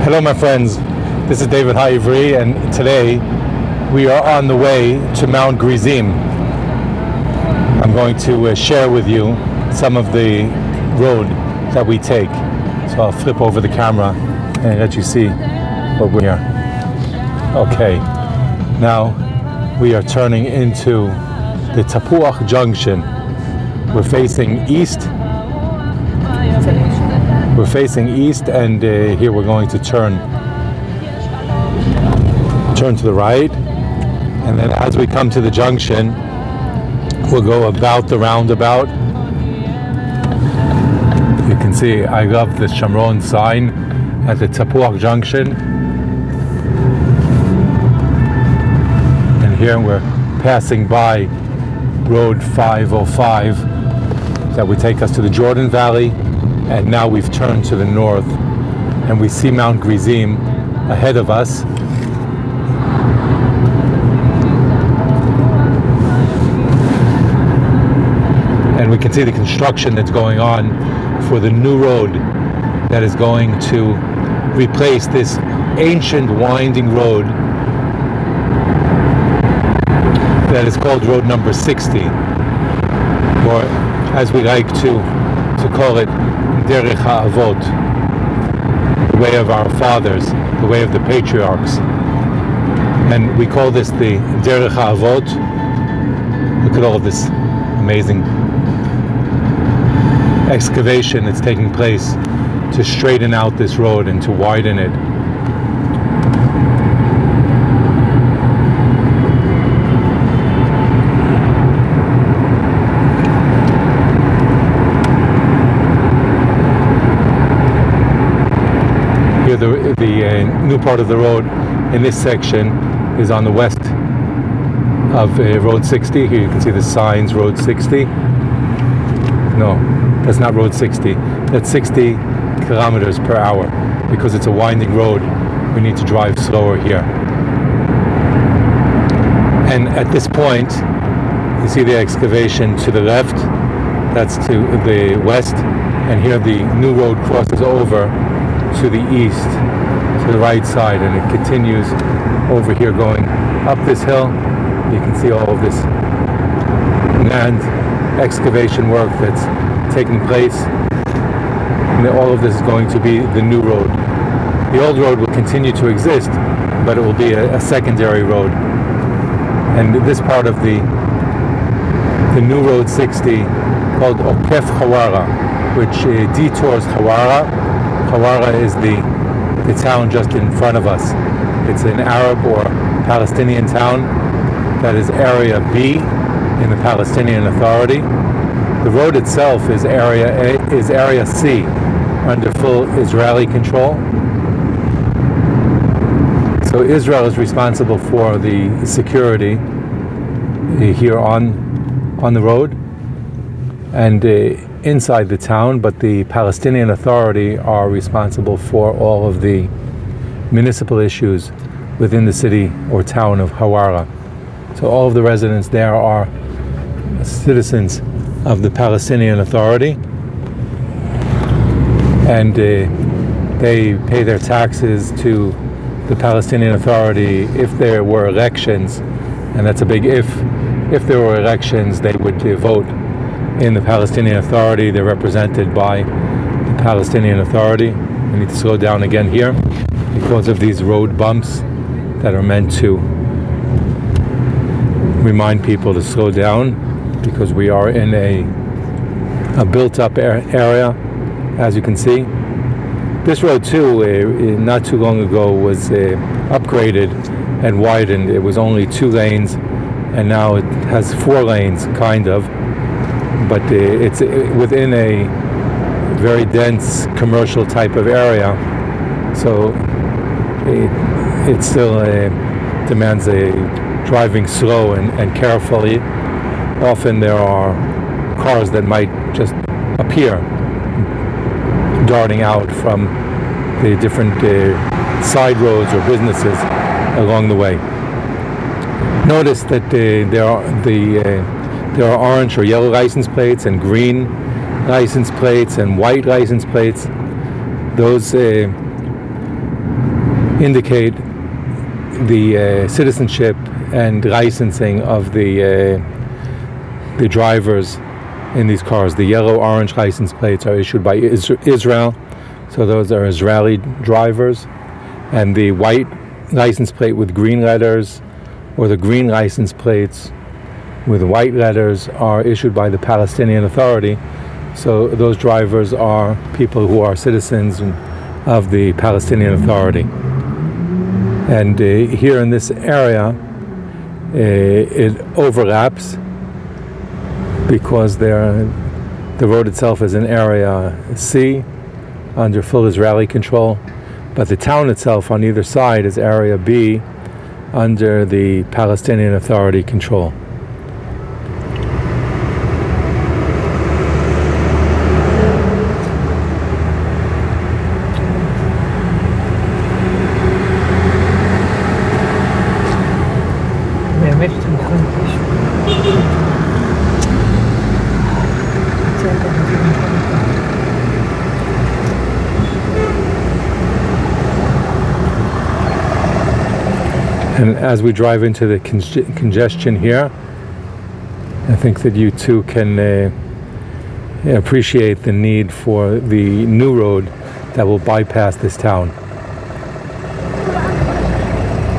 Hello my friends, this is David Haivri, and today we are on the way to Mount Gerizim. I'm going to share with you some of the road that we take. So I'll flip over the camera and let you see what we're here. Okay, now we are turning into the Junction. We're facing east. And here we're going to turn to the right, and then as we come to the junction we'll go about the roundabout. You can see I love this Shamron sign at the Tapuach Junction, and here we're passing by Road 505 that would take us to the Jordan Valley. And now we've turned to the north and we see Mount Gerizim ahead of us. And we can see the construction that's going on for the new road that is going to replace this ancient winding road that is called road number 60, or as we like to call it, Derech HaAvot, the way of our fathers, the way of the patriarchs. And we call this the Derech HaAvot. Look at all of this amazing excavation that's taking place to straighten out this road and to widen it. The new part of the road in this section is on the west of Road 60. Here you can see the signs, Road 60. No, that's not Road 60. That's 60 kilometers per hour. Because it's a winding road, we need to drive slower here. And at this point, you see the excavation to the left. That's to the west. And here the new road crosses over to the east, to the right side, and it continues over here going up this hill. You can see all of this land excavation work that's taking place, and all of this is going to be the new road. The old road will continue to exist, but it will be a secondary road. And this part of the new road 60 called Okef Huwara, which detours Huwara. Huwara is the town just in front of us. It's an Arab or Palestinian town that is Area B in the Palestinian Authority. The road itself is Area C under full Israeli control. So Israel is responsible for the security here on the road and inside the town, but the Palestinian Authority are responsible for all of the municipal issues within the city or town of Huwara. So all of the residents there are citizens of the Palestinian Authority, and they pay their taxes to the Palestinian Authority. If there were elections, and that's a big if there were elections, they would vote in the Palestinian Authority. They're represented by the Palestinian Authority. We need to slow down again here because of these road bumps that are meant to remind people to slow down, because we are in a built-up area, as you can see. This road too, not too long ago, was upgraded and widened. It was only 2 lanes, and now it has 4 lanes, kind of. But it's within a very dense commercial type of area, so it still demands driving slow and carefully. Often there are cars that might just appear darting out from the different side roads or businesses along the way. Notice that there are orange or yellow license plates and green license plates and white license plates. Those indicate the citizenship and licensing of the drivers in these cars. The yellow-orange license plates are issued by Israel, so those are Israeli drivers, and the white license plate with green letters, or the green license plates with white letters, are issued by the Palestinian Authority. So those drivers are people who are citizens of the Palestinian Authority. And here in this area, it overlaps because the road itself is in Area C under full Israeli control, but the town itself on either side is Area B under the Palestinian Authority control. And as we drive into the congestion here, I think that you too can appreciate the need for the new road that will bypass this town.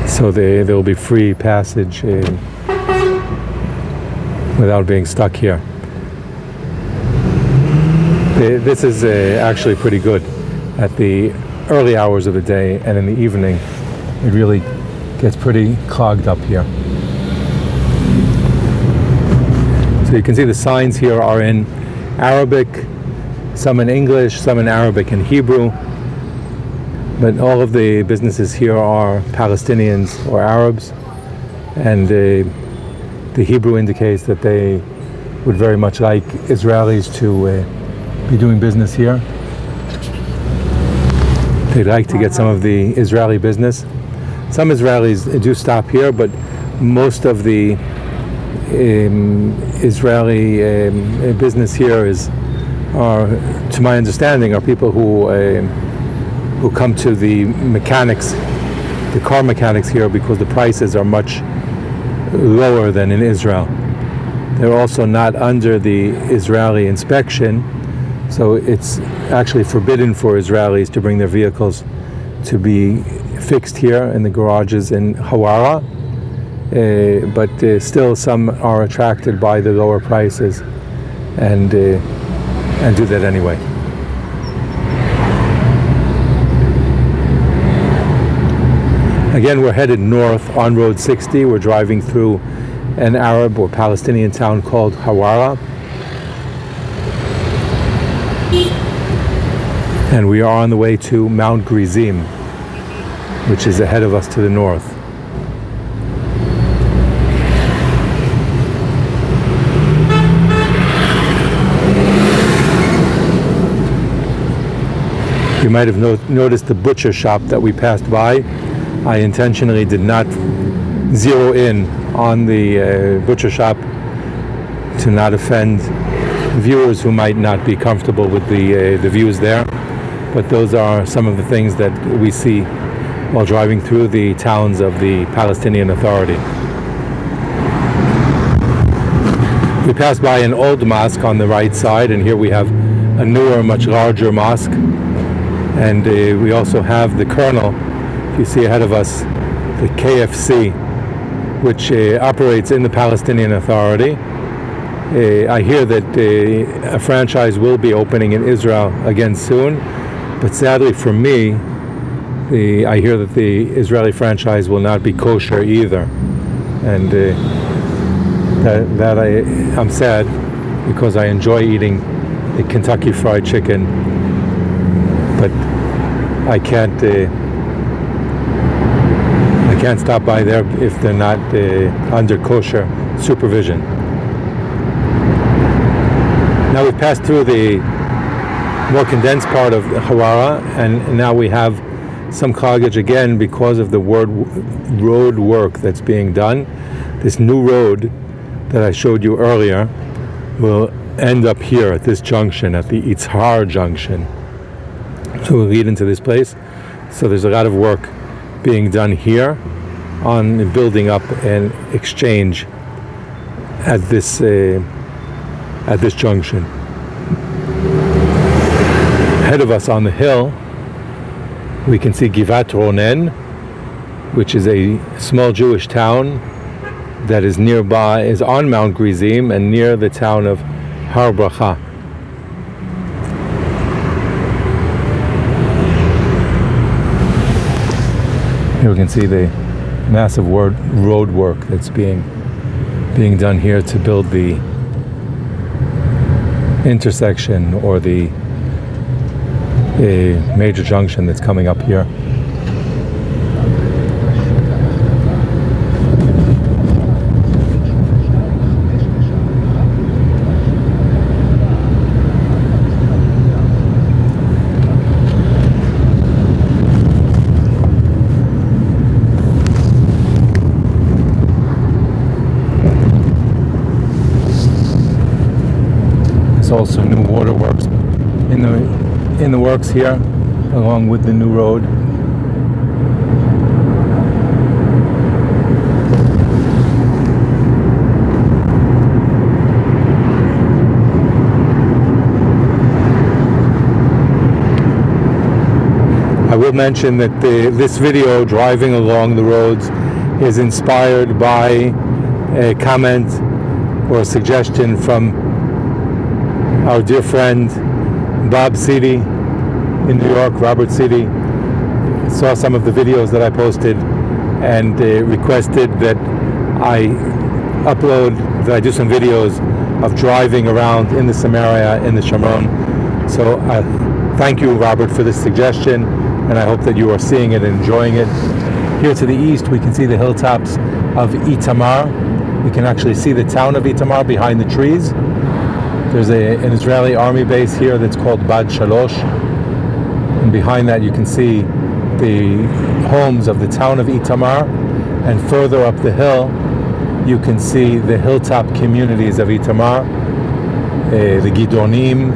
So there will be free passage without being stuck here. This is actually pretty good at the early hours of the day, and in the evening it really gets pretty clogged up here. So you can see the signs here are in Arabic, some in English, some in Arabic and Hebrew, but all of the businesses here are Palestinians or Arabs, and the Hebrew indicates that they would very much like Israelis to be doing business here. They'd like to get some of the Israeli business. Some Israelis do stop here, but most of the Israeli business here are, to my understanding, are people who come to the mechanics, the car mechanics here, because the prices are much lower than in Israel. They're also not under the Israeli inspection, so it's actually forbidden for Israelis to bring their vehicles to be fixed here in the garages in Huwara, but still some are attracted by the lower prices and do that anyway. Again, we're headed north on Road 60. We're driving through an Arab or Palestinian town called Huwara, and we are on the way to Mount Gerizim, which is ahead of us to the north. You might have noticed the butcher shop that we passed by. I intentionally did not zero in on the butcher shop to not offend viewers who might not be comfortable with the views there, but those are some of the things that we see while driving through the towns of the Palestinian Authority. We passed by an old mosque on the right side, and here we have a newer, much larger mosque. And we also have the Colonel, if you see ahead of us, the KFC, which operates in the Palestinian Authority. I hear that a franchise will be opening in Israel again soon, but sadly for me, I hear that the Israeli franchise will not be kosher either, and I'm sad, because I enjoy eating the Kentucky Fried Chicken, but I can't stop by there if they're not under kosher supervision. Now we've passed through the more condensed part of Huwara, and now we have some cloggage again because of the road work that's being done. This new road that I showed you earlier will end up here at this junction, at the Junction. So we'll lead into this place. So there's a lot of work being done here on building up an exchange at this junction. Ahead of us on the hill, we can see Givat Ronen, which is a small Jewish town that is nearby, is on Mount Gerizim and near the town of Har Bracha. Here we can see the massive road work that's being done here to build the intersection or the major junction that's coming up here. Also new waterworks in the works here, along with the new road. I will mention that this video, driving along the roads, is inspired by a comment or a suggestion from our dear friend Bob City in New York. Robert City saw some of the videos that I posted and requested that I do some videos of driving around in the Samaria, in the Shomron. So thank you, Robert, for this suggestion, and I hope that you are seeing it and enjoying it. Here to the east we can see the hilltops of Itamar. We can actually see the town of Itamar behind the trees. There's an Israeli army base here that's called Bad Shalosh, and behind that you can see the homes of the town of Itamar, and further up the hill you can see the hilltop communities of Itamar, the Gidonim.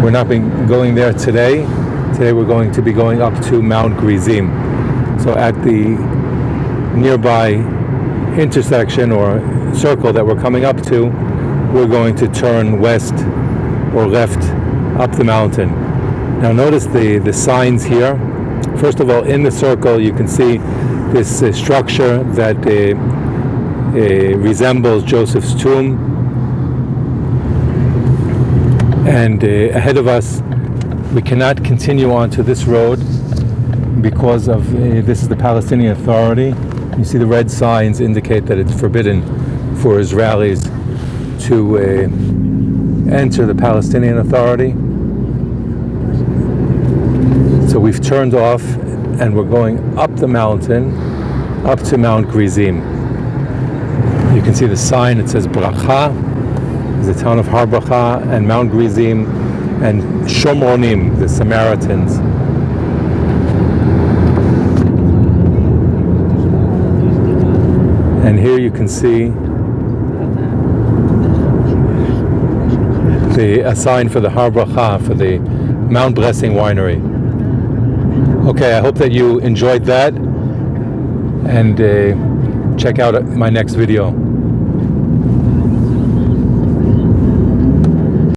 We're not going there today. Today we're going to be going up to Mount Gerizim. So at the nearby intersection or circle that we're coming up to, we're going to turn west or left up the mountain. Now notice the signs here. First of all, in the circle you can see this structure that resembles Joseph's tomb. And ahead of us, we cannot continue on to this road because of this is the Palestinian Authority. You see the red signs indicate that it's forbidden for Israelis to enter the Palestinian Authority. So we've turned off and we're going up the mountain, up to Mount Gerizim. You can see the sign, it says Bracha, the town of Har Bracha, and Mount Gerizim, and Shomronim, the Samaritans. And here you can see a sign for the Har Bracha, for the Mount Blessing Winery. Okay, I hope that you enjoyed that, and check out my next video.